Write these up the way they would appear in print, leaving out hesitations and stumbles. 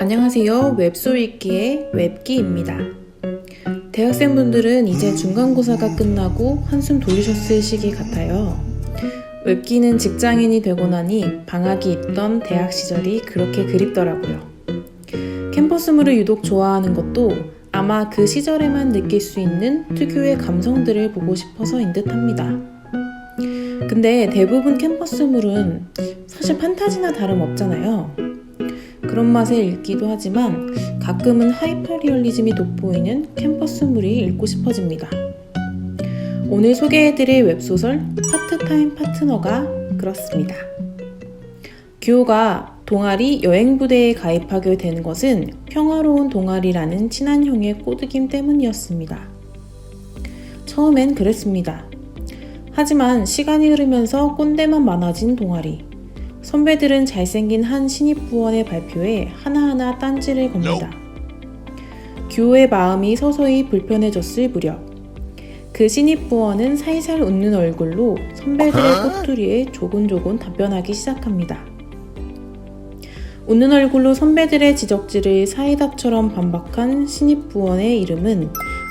안녕하세요. 웹소 읽기의 웹기입니다. 대학생분들은 이제 중간고사가 끝나고 한숨 돌리셨을 시기 같아요. 웹기는 직장인이 되고 나니 방학이 있던 대학 시절이 그렇게 그립더라고요. 캠퍼스물을 유독 좋아하는 것도 아마 그 시절에만 느낄 수 있는 특유의 감성들을 보고 싶어서인 듯 합니다. 근데 대부분 캠퍼스물은 사실 판타지나 다름없잖아요. 그런 맛에 읽기도 하지만 가끔은 하이퍼리얼리즘이 돋보이는 캠퍼스물이 읽고 싶어집니다. 오늘 소개해드릴 웹소설 파트타임 파트너가 그렇습니다. 규호가 동아리 여행부대에 가입하게 된 것은 평화로운 동아리라는 친한 형의 꼬드김 때문이었습니다. 처음엔 그랬습니다. 하지만 시간이 흐르면서 꼰대만 많아진 동아리. 선배들은 잘생긴 한 신입부원의 발표에 하나하나 딴지를 겁니다. 규호의 마음이 서서히 불편해졌을 무렵 그 신입부원은 살살 웃는 얼굴로 선배들의 꼬투리에 조곤조곤 답변하기 시작합니다. 웃는 얼굴로 선배들의 지적질을 사이다처럼 반박한 신입부원의 이름은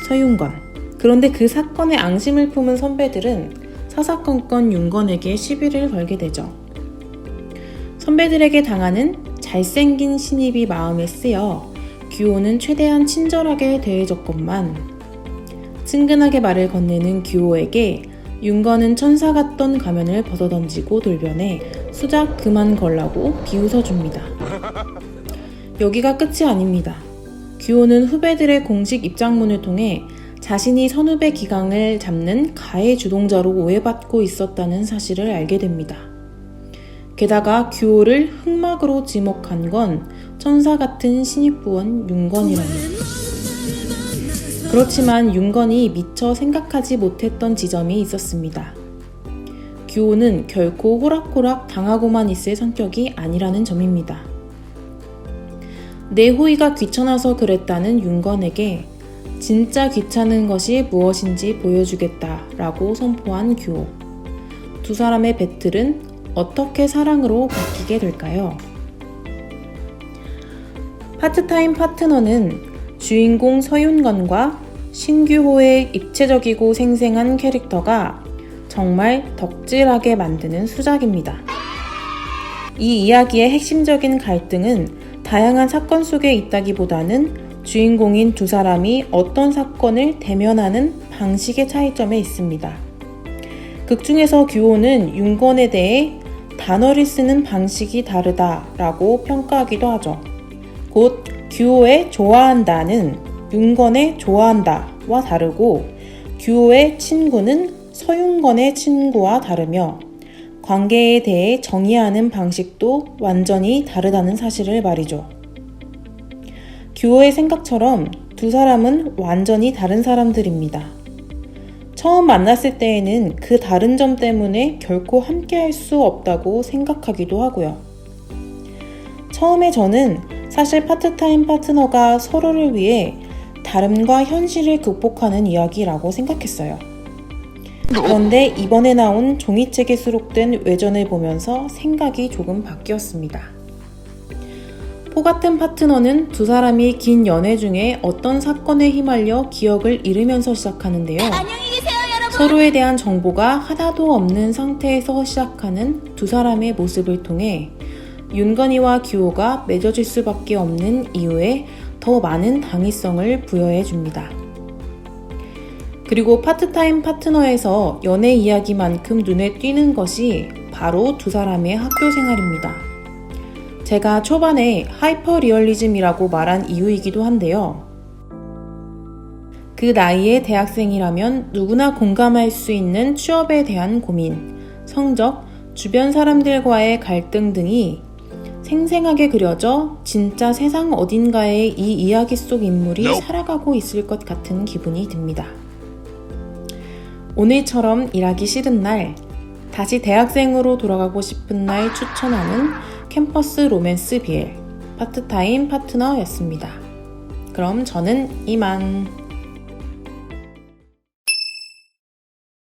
서윤건. 그런데 그 사건에 앙심을 품은 선배들은 사사건건 윤건에게 시비를 걸게 되죠. 선배들에게 당하는 잘생긴 신입이 마음에 쓰여 규호는 최대한 친절하게 대해줬건만 친근하게 말을 건네는 규호에게 윤건은 천사 같던 가면을 벗어던지고 돌변해 수작 그만 걸라고 비웃어줍니다. 여기가 끝이 아닙니다. 규호는 후배들의 공식 입장문을 통해 자신이 선후배 기강을 잡는 가해 주동자로 오해받고 있었다는 사실을 알게 됩니다. 게다가 규호를 흑막으로 지목한 건 천사 같은 신입부원 윤건이랍니다. 그렇지만 윤건이 미처 생각하지 못했던 지점이 있었습니다. 규호는 결코 호락호락 당하고만 있을 성격이 아니라는 점입니다. 내 호의가 귀찮아서 그랬다는 윤건에게 진짜 귀찮은 것이 무엇인지 보여주겠다라고 선포한 규호. 두 사람의 배틀은 어떻게 사랑으로 바뀌게 될까요? 파트타임 파트너는 주인공 서윤건과 신규호의 입체적이고 생생한 캐릭터가 정말 덕질하게 만드는 수작입니다. 이 이야기의 핵심적인 갈등은 다양한 사건 속에 있다기보다는 주인공인 두 사람이 어떤 사건을 대면하는 방식의 차이점에 있습니다. 극 중에서 규호는 윤건에 대해 단어를 쓰는 방식이 다르다라고 평가하기도 하죠. 곧 규호의 좋아한다는 윤건의 좋아한다와 다르고 규호의 친구는 서윤건의 친구와 다르며 관계에 대해 정의하는 방식도 완전히 다르다는 사실을 말이죠. 규호의 생각처럼 두 사람은 완전히 다른 사람들입니다. 처음 만났을 때에는 그 다른 점 때문에 결코 함께 할 수 없다고 생각하기도 하고요. 처음에 저는 사실 파트타임 파트너가 서로를 위해 다름과 현실을 극복하는 이야기라고 생각했어요. 그런데 이번에 나온 종이책에 수록된 외전을 보면서 생각이 조금 바뀌었습니다. 포 같은 파트너는 두 사람이 긴 연애 중에 어떤 사건에 휘말려 기억을 잃으면서 시작하는데요. 서로에 대한 정보가 하나도 없는 상태에서 시작하는 두 사람의 모습을 통해 윤건이와 규호가 맺어질 수밖에 없는 이유에 더 많은 당위성을 부여해 줍니다. 그리고 파트타임 파트너에서 연애 이야기만큼 눈에 띄는 것이 바로 두 사람의 학교 생활입니다. 제가 초반에 하이퍼리얼리즘이라고 말한 이유이기도 한데요. 그 나이의 대학생이라면 누구나 공감할 수 있는 취업에 대한 고민, 성적, 주변 사람들과의 갈등 등이 생생하게 그려져 진짜 세상 어딘가에 이 이야기 속 인물이 살아가고 있을 것 같은 기분이 듭니다. 오늘처럼 일하기 싫은 날, 다시 대학생으로 돌아가고 싶은 날 추천하는 캠퍼스 로맨스 BL 파트타임 파트너였습니다. 그럼 저는 이만.